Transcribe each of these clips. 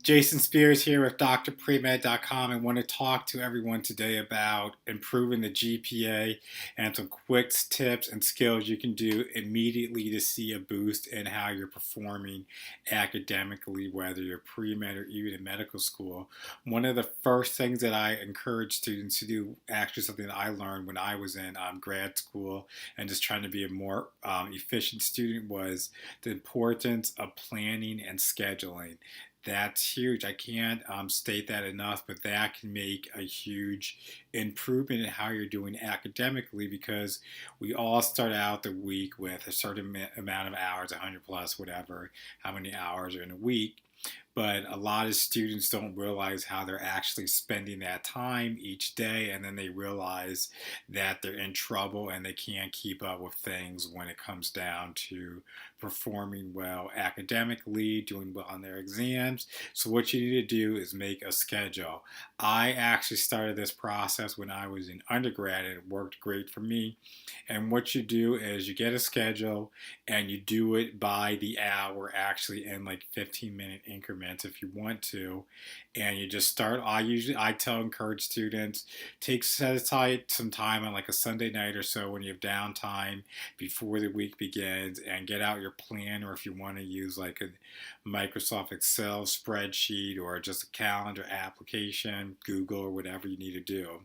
Jason Spears here with drpremed.com and want to talk to everyone today about improving the GPA and some quick tips and skills you can do immediately to see a boost in how you're performing academically, whether you're pre-med or even in medical school. One of the first things that I encourage students to do, actually something that I learned when I was in grad school and just trying to be a more efficient student, was the importance of planning and scheduling. That's huge. I can't state that enough, but that can make a huge improvement in how you're doing academically because we all start out the week with a certain amount of hours, 100 plus, whatever, how many hours are in a week. But a lot of students don't realize how they're actually spending that time each day, and then they realize that they're in trouble and they can't keep up with things when it comes down to performing well academically, doing well on their exams. So, what you need to do is make a schedule. I actually started this process when I was in undergrad, and it worked great for me. And what you do is you get a schedule and you do it by the hour, actually in like 15-minute increments if you want to. And you just start. Encourage students, set aside some time on like a Sunday night or so when you have downtime before the week begins, and get out your plan, or if you want to use like a Microsoft Excel spreadsheet or just a calendar application, Google, or whatever you need to do.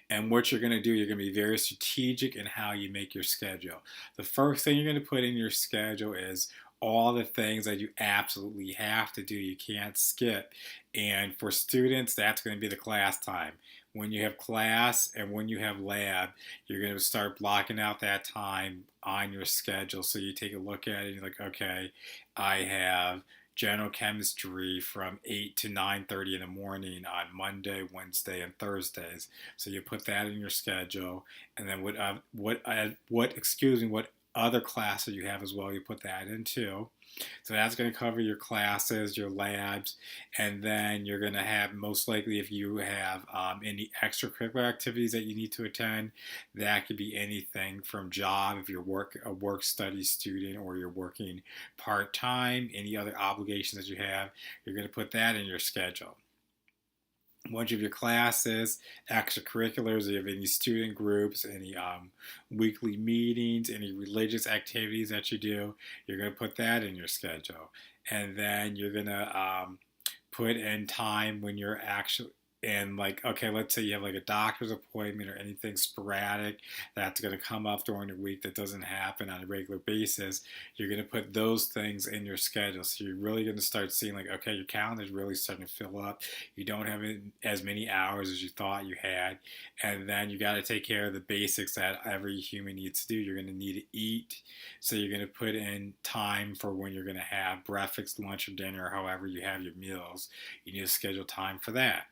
And what you're going to do, you're going to be very strategic in how you make your schedule. The first thing you're going to put in your schedule is all the things that you absolutely have to do, you can't skip. And for students, that's going to be the class time. When you have class and when you have lab, you're going to start blocking out that time on your schedule. So you take a look at it and you're like, okay, I have general chemistry from 8 to 9:30 in the morning on Monday, Wednesday, and Thursdays. So you put that in your schedule, and then what other classes you have as well, you put that in too. So that's going to cover your classes, your labs, and then you're going to have, most likely, if you have any extracurricular activities that you need to attend, that could be anything from job, if you're a work study student, or you're working part time, any other obligations that you have, you're going to put that in your schedule. Once you have your classes, extracurriculars, you have any student groups, any weekly meetings, any religious activities that you do, you're going to put that in your schedule. And then you're going to put in time when you're actually, and like, okay, let's say you have like a doctor's appointment or anything sporadic that's going to come up during the week that doesn't happen on a regular basis. You're going to put those things in your schedule. So you're really going to start seeing like, okay, your calendar is really starting to fill up. You don't have as many hours as you thought you had. And then you got to take care of the basics that every human needs to do. You're going to need to eat. So you're going to put in time for when you're going to have breakfast, lunch, or dinner, or however you have your meals. You need to schedule time for that.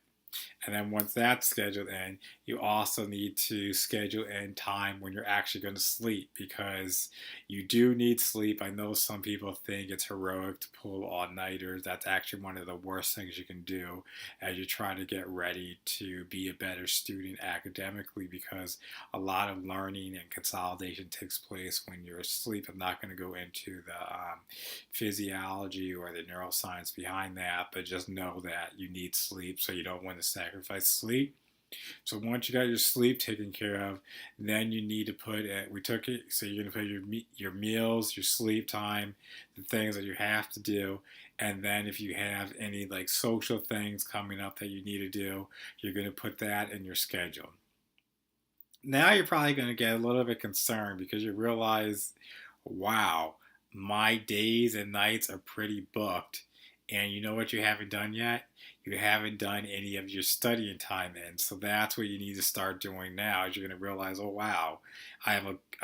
And then once that's scheduled in, you also need to schedule in time when you're actually going to sleep, because you do need sleep. I know some people think it's heroic to pull all-nighters. That's actually one of the worst things you can do as you try to get ready to be a better student academically, because a lot of learning and consolidation takes place when you're asleep. I'm not going to go into the physiology or the neuroscience behind that, but just know that you need sleep, so you don't want to sacrifice sleep. So once you got your sleep taken care of, then you need to put it. We took it. So you're gonna put your meals, your sleep time, the things that you have to do, and then if you have any like social things coming up that you need to do, you're gonna put that in your schedule. Now you're probably gonna get a little bit concerned because you realize, wow, my days and nights are pretty booked. And you know what you haven't done yet? You haven't done any of your studying time in. So that's what you need to start doing now. Is you're going to realize, oh wow, I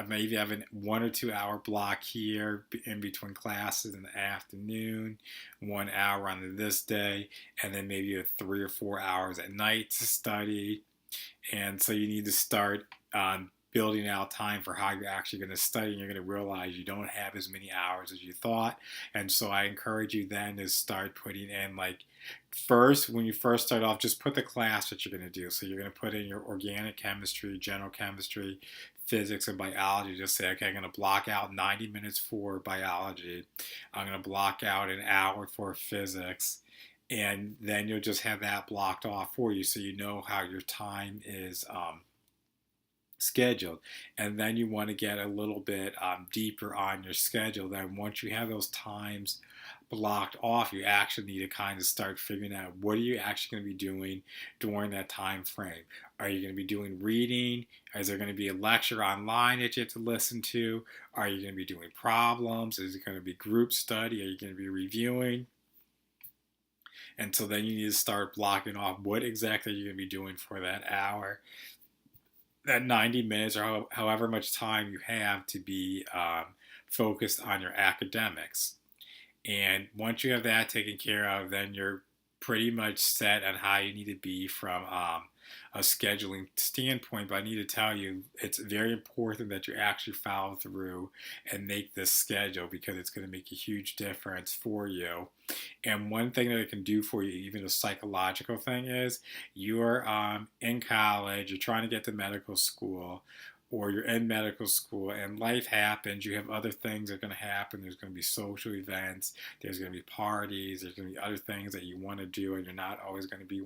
maybe have a 1 or 2 hour block here in between classes in the afternoon, 1 hour on this day, and then maybe you have 3 or 4 hours at night to study. And so you need to start building out time for how you're actually going to study, and you're going to realize you don't have as many hours as you thought. And so I encourage you then to start putting in, like, first, when you first start off, just put the class that you're going to do. So you're going to put in your organic chemistry, general chemistry, physics and biology. Just say, okay, I'm going to block out 90 minutes for biology. I'm going to block out an hour for physics. And then you'll just have that blocked off for you so you know how your time is scheduled. And then you want to get a little bit deeper on your schedule. Then once you have those times blocked off, you actually need to kind of start figuring out what are you actually going to be doing during that time frame. Are you going to be doing reading? Is there going to be a lecture online that you have to listen to? Are you going to be doing problems? Is it going to be group study? Are you going to be reviewing? And so then you need to start blocking off what exactly you're going to be doing for that hour, that 90 minutes, or however much time you have to be focused on your academics. And once you have that taken care of, then you're pretty much set on how you need to be from a scheduling standpoint. But I need to tell you, it's very important that you actually follow through and make this schedule, because it's going to make a huge difference for you. And one thing that it can do for you, even a psychological thing, is you're in college, you're trying to get to medical school, or you're in medical school and life happens, you have other things that are going to happen. There's going to be social events, there's going to be parties, there's going to be other things that you want to do, and you're not always going to be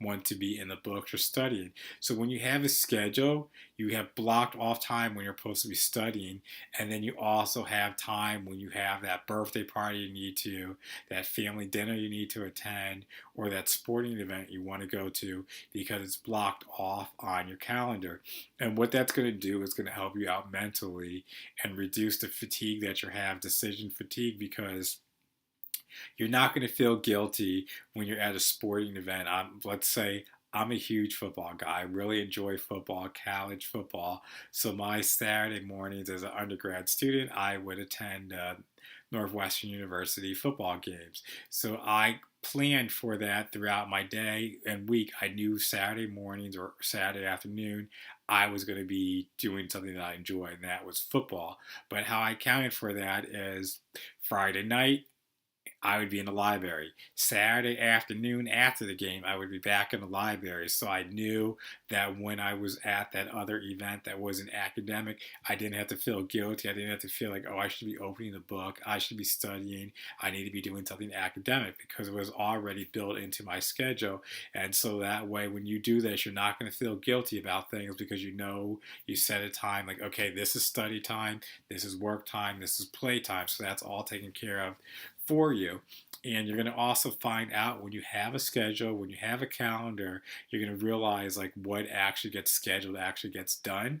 want to be in the books or studying. So when you have a schedule, you have blocked off time when you're supposed to be studying, and then you also have time when you have that birthday party you need to, that family dinner you need to attend, or that sporting event you want to go to, because it's blocked off on your calendar. And what that's going to do is going to help you out mentally and reduce the fatigue that you have, decision fatigue, because you're not going to feel guilty when you're at a sporting event. Let's say I'm a huge football guy. I really enjoy football, college football. So my Saturday mornings as an undergrad student, I would attend Northwestern University football games. So I planned for that throughout my day and week. I knew Saturday mornings or Saturday afternoon I was going to be doing something that I enjoy, and that was football. But how I accounted for that is Friday night, I would be in the library. Saturday afternoon after the game, I would be back in the library. So I knew that when I was at that other event that wasn't academic, I didn't have to feel guilty. I didn't have to feel like, oh, I should be opening the book. I should be studying. I need to be doing something academic, because it was already built into my schedule. And so that way, when you do this, you're not going to feel guilty about things, because you know you set a time like, okay, this is study time, this is work time, this is play time. So that's all taken care of for you. And you're going to also find out when you have a schedule, when you have a calendar, you're going to realize like what actually gets scheduled actually gets done.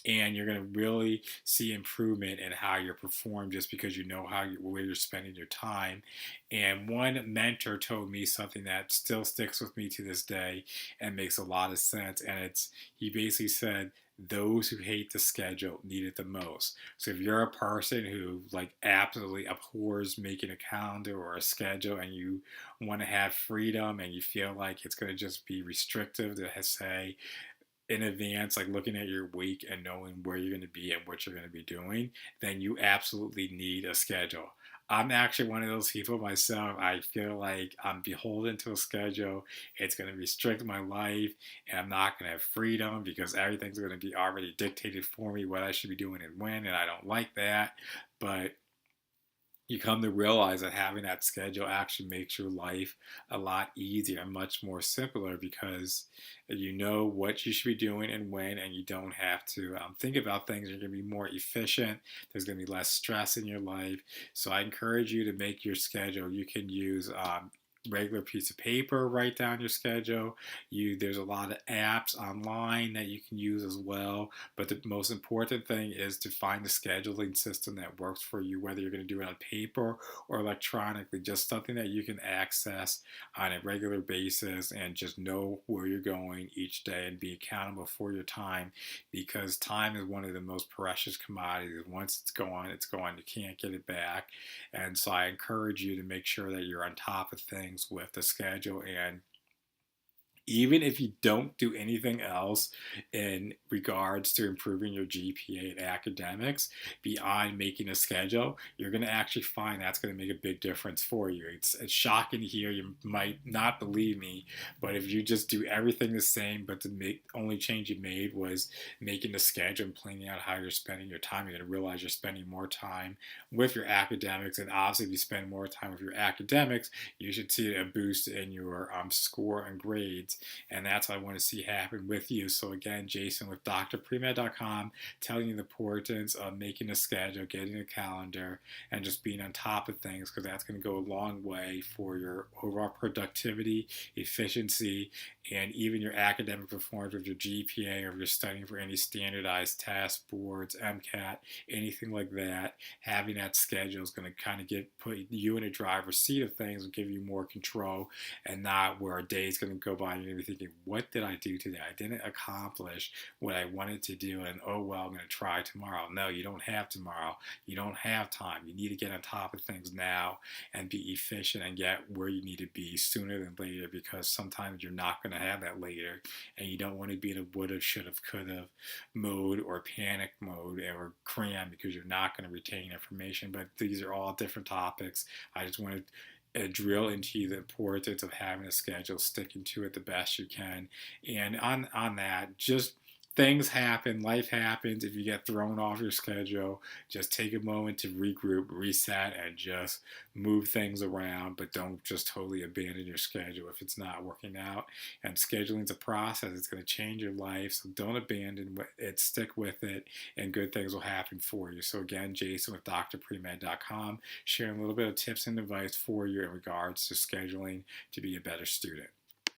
And you're going to really see improvement in how you perform, just because you know where you're spending your time. And one mentor told me something that still sticks with me to this day and makes a lot of sense. And he basically said, those who hate the schedule need it the most. So if you're a person who like absolutely abhors making a calendar or a schedule, and you want to have freedom and you feel like it's going to just be restrictive to say in advance, like looking at your week and knowing where you're going to be and what you're going to be doing, then you absolutely need a schedule. I'm actually one of those people myself. I feel like I'm beholden to a schedule. It's going to restrict my life, and I'm not going to have freedom, because everything's going to be already dictated for me what I should be doing and when, and I don't like that. But you come to realize that having that schedule actually makes your life a lot easier and much more simpler, because you know what you should be doing and when, and you don't have to think about things. You're going to be more efficient. There's going to be less stress in your life. So I encourage you to make your schedule. You can use regular piece of paper, write down your schedule. There's a lot of apps online that you can use as well, but the most important thing is to find a scheduling system that works for you, whether you're going to do it on paper or electronically, just something that you can access on a regular basis and just know where you're going each day and be accountable for your time, because time is one of the most precious commodities. Once it's gone, it's gone. You can't get it back. And so I encourage you to make sure that you're on top of things with the schedule, and Even if you don't do anything else in regards to improving your GPA and academics beyond making a schedule, you're going to actually find that's going to make a big difference for you. It's shocking to hear. You might not believe me, but if you just do everything the same, but the only change you made was making a schedule and planning out how you're spending your time, you're going to realize you're spending more time with your academics. And obviously, if you spend more time with your academics, you should see a boost in your score and grades, and that's what I want to see happen with you. So again, Jason with drpremed.com, telling you the importance of making a schedule, getting a calendar, and just being on top of things, because that's going to go a long way for your overall productivity, efficiency, and even your academic performance with your GPA, or if you're studying for any standardized tests, boards, MCAT, anything like that. Having that schedule is going to kind of put you in a driver's seat of things and give you more control, and not where a day is going to go by and you're going to be thinking, what did I do today? I didn't accomplish what I wanted to do, and oh well, I'm going to try tomorrow. No, you don't have tomorrow. You don't have time. You need to get on top of things now and be efficient and get where you need to be sooner than later, because sometimes you're not going to have that later, and you don't want to be in a would have, should have, could have mode or panic mode or cram, because you're not going to retain information. But these are all different topics. I just wanted drill into you the importance of having a schedule, sticking to it the best you can. And on that, just things happen, life happens. If you get thrown off your schedule, just take a moment to regroup, reset, and just move things around, but don't just totally abandon your schedule if it's not working out. And scheduling is a process. It's going to change your life, so don't abandon it, stick with it, and good things will happen for you. So again, Jason with drpremed.com, sharing a little bit of tips and advice for you in regards to scheduling to be a better student.